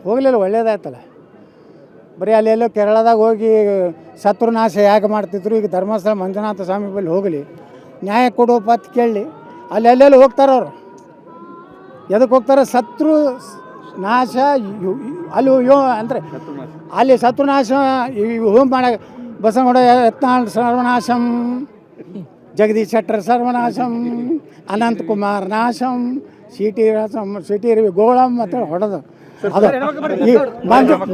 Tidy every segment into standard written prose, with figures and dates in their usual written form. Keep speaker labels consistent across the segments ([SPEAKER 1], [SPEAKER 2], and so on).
[SPEAKER 1] ಹೋಗಲಿಲ್ಲ, ಒಳ್ಳೇದಾಯ್ತಲ್ಲ. ಬರೀ ಅಲ್ಲೆಲ್ಲೋ ಕೇರಳದಾಗ ಹೋಗಿ ಶತ್ರುನಾಶ ಯಾಕೆ ಮಾಡ್ತಿದ್ರು, ಈಗ ಧರ್ಮಸ್ಥಳ ಮಂಜುನಾಥ ಸ್ವಾಮಿ ಬಳಿ ಹೋಗಲಿ, ನ್ಯಾಯ ಕೊಡುವ ಪತ್ ಕೇಳಲಿ. ಅಲ್ಲೆಲ್ಲೆಲ್ಲಿ ಹೋಗ್ತಾರೆ ಅವರು. ಎದಕ್ಕೆ ಹೋಗ್ತಾರೆ? ಶತ್ರು ನಾಶ ಅಲ್ಲಿ ಅಂದರೆ ಅಲ್ಲಿ ಶತ್ರುನಾಶ ಹೋಮ ಮಾಡ ಬಸವಗೌಡ ಯತ್ನಾಳ್ ಸರ್ವನಾಶಂ, ಜಗದೀಶ್ ಶೆಟ್ಟರ್ ಸರ್ವನಾಶಂ, ಅನಂತಕುಮಾರ್ ನಾಶಂ, ಸಿಟಿ ರವಿ ಗೋಳಂ ಅಂತ ಹೊಡೆದು ಅದು ಈ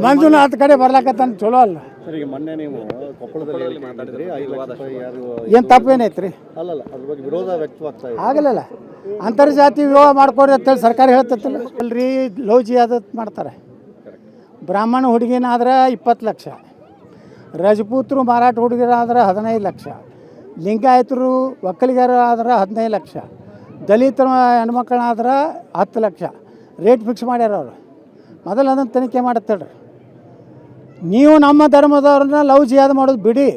[SPEAKER 1] ಮಂಜುನಾಥ್ ಕಡೆ ಬರ್ಲಾಕತ್ತಾನ. ಚಲೋ ಅಲ್ಲ
[SPEAKER 2] ಸರ್. ಈಗ ಮೊನ್ನೆ ನೀವು ಕೊಪ್ಪಳದಲ್ಲಿ ಮಾತಾಡಿದ್ರಿ, 5 ಲಕ್ಷ ರೂಪಾಯಿ ಯಾರು
[SPEAKER 1] ಏನು ತಪ್ಪೇನೈತ್ರಿ?
[SPEAKER 2] ಅಲ್ಲಲ್ಲ, ಅದ್ರ ಬಗ್ಗೆ ವಿರೋಧ ವ್ಯಕ್ತವಾಗ್ತಾ ಇದೆ.
[SPEAKER 1] ಆಗಲ್ಲ, ಅಂತರ್ಜಾತಿ ವಿವಾಹ ಮಾಡ್ಕೊಡ್ರಿ ಅಂತೇಳಿ ಸರ್ಕಾರ ಹೇಳ್ತೈತಲ್ಲ. ಅಲ್ರಿ ಲವ್ ಜಿಯಾದತ್ ಮಾಡ್ತಾರೆ. ಬ್ರಾಹ್ಮಣ ಹುಡುಗಿನಾದ್ರೆ 20 ಲಕ್ಷ, ರಜಪೂತರು ಮಾರಾಟ ಹುಡುಗರಾದ್ರೆ 15 ಲಕ್ಷ, ಲಿಂಗಾಯತರು ಒಕ್ಕಲಿಗರು ಆದ್ರೆ 15 ಲಕ್ಷ, ದಲಿತರ ಹೆಣ್ಮಕ್ಳಾದ್ರೆ 10 ಲಕ್ಷ ರೇಟ್ ಫಿಕ್ಸ್ ಮಾಡ್ಯಾರ ಅವರು. ಮೊದಲು ಅದನ್ನು ತನಿಖೆ ಮಾಡುತ್ತೇಳ್ರಿ. ನೀವು ನಮ್ಮ ಧರ್ಮದವ್ರನ್ನ ಲವ್ ಜಿಯಾದ ಮಾಡೋದು ಬಿಡಿ.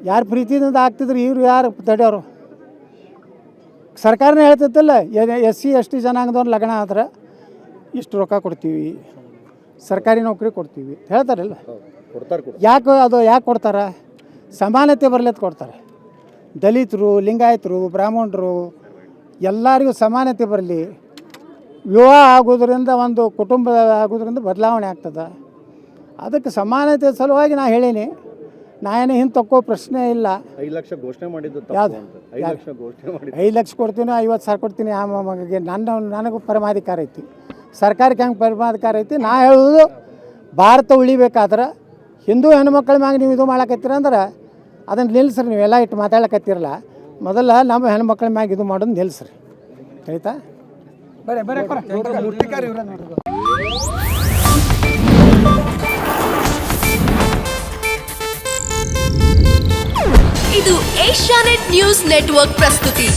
[SPEAKER 1] ಯಾರು ಪ್ರೀತಿಯಿಂದ ಆಗ್ತಿದ್ರು, ಇವ್ರು ಯಾರು ತಡೆಯೋರು? ಸರ್ಕಾರನೇ ಹೇಳ್ತೈತಲ್ಲ, SC ST ಜನಾಂಗದವ್ರು ಲಗ್ನ ಆದ್ರೆ ಇಷ್ಟು ರೊಕ್ಕ ಕೊಡ್ತೀವಿ, ಸರ್ಕಾರಿ ನೌಕರಿ ಕೊಡ್ತೀವಿ ಹೇಳ್ತಾರಲ್ಲ. ಯಾಕೆ ಕೊಡ್ತಾರೆ? ಸಮಾನತೆ ಬರಲಿ ಅಂತ ಕೊಡ್ತಾರೆ. ದಲಿತರು, ಲಿಂಗಾಯತರು, ಬ್ರಾಹ್ಮಣರು ಎಲ್ಲರಿಗೂ ಸಮಾನತೆ ಬರಲಿ. ವಿವಾಹ ಆಗೋದ್ರಿಂದ ಒಂದು ಕುಟುಂಬ ಆಗೋದ್ರಿಂದ ಬದಲಾವಣೆ ಆಗ್ತದೆ. ಅದಕ್ಕೆ ಸಮಾನತೆ ಸಲುವಾಗಿ ನಾ ಹೇಳೀನಿ. ನಾ ಏನು ಹಿಂದೆ ತಕ್ಕೋ ಪ್ರಶ್ನೆ ಇಲ್ಲ.
[SPEAKER 2] 5 ಲಕ್ಷ ಘೋಷಣೆ ಮಾಡಿದ್ದು
[SPEAKER 1] ಯಾವುದು?
[SPEAKER 2] 5 ಲಕ್ಷ ಘೋಷಣೆ ಮಾಡಿ
[SPEAKER 1] 5 ಲಕ್ಷ ಕೊಡ್ತೀನಿ, 50,000 ಕೊಡ್ತೀನಿ. ಆ ಮಗಗೆ ನನಗೂ ಪರಮಾಧಿಕಾರ ಐತಿ, ಸರ್ಕಾರಕ್ಕೆ ಹೆಂಗೆ ಪರಮಾಧಿಕಾರ ಐತಿ. ನಾ ಹೇಳೋದು, ಭಾರತ ಉಳಿಬೇಕಾದ್ರೆ ಹಿಂದೂ ಹೆಣ್ಮಕ್ಳ ಮ್ಯಾಗ ನೀವು ಇದು ಮಾಡಕತ್ತೀರ ಅಂದ್ರೆ ಅದನ್ನು ನಿಲ್ಲಿಸ್ರಿ. ನೀವೆಲ್ಲ ಇಟ್ಟು ಮಾತಾಡಕತ್ತೀರಲ್ಲ, ಮೊದಲ ನಮ್ಮ ಹೆಣ್ಮಕ್ಳ ಮ್ಯಾಗ ಇದು ಮಾಡೋದು ನಿಲ್ಲಿಸ್ರಿ. ಆಯ್ತಾ?
[SPEAKER 3] ಇದು ಏಷ್ಯಾನೆಟ್ ನ್ಯೂಸ್ ನೆಟ್ವರ್ಕ್ ಪ್ರಸ್ತುತಿ.